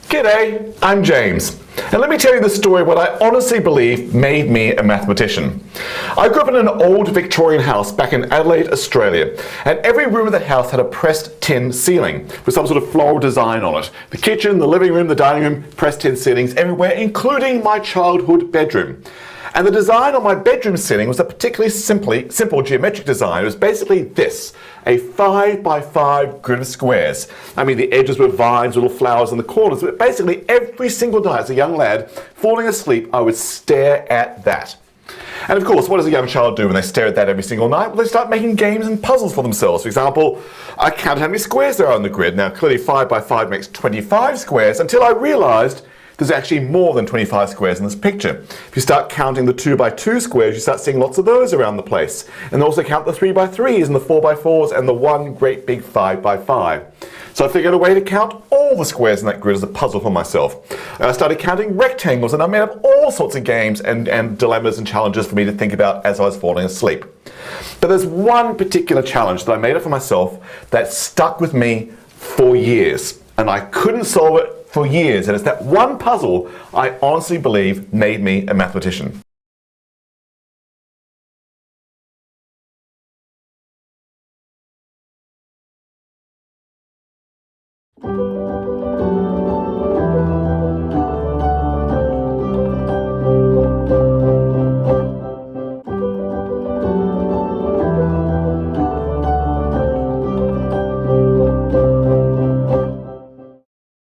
G'day, I'm James, and let me tell you the story of what I honestly believe made me a mathematician. I grew up in an old Victorian house back in Adelaide, Australia, and every room of the house had a pressed tin ceiling with some sort of floral design on it. The kitchen, the living room, the dining room, pressed tin ceilings everywhere, including my childhood bedroom. And the design on my bedroom ceiling was a particularly simple geometric design. It was basically this, a 5 by 5 grid of squares. I mean, the edges were vines, little flowers in the corners, but basically every single night as a young lad, falling asleep, I would stare at that. And of course, what does a young child do when they stare at that every single night? Well, they start making games and puzzles for themselves. For example, I counted how many squares there are on the grid. Now, clearly 5 by 5 makes 25 squares, until I realized there's actually more than 25 squares in this picture. If you start counting the 2 by 2 squares, you start seeing lots of those around the place. And also count the 3 by 3s and the 4 by 4s and the one great big 5 by 5. So I figured a way to count all the squares in that grid as a puzzle for myself. And I started counting rectangles, and I made up all sorts of games and dilemmas and challenges for me to think about as I was falling asleep. But there's one particular challenge that I made up for myself that stuck with me for years. And I couldn't solve it for years, and it's that one puzzle I honestly believe made me a mathematician.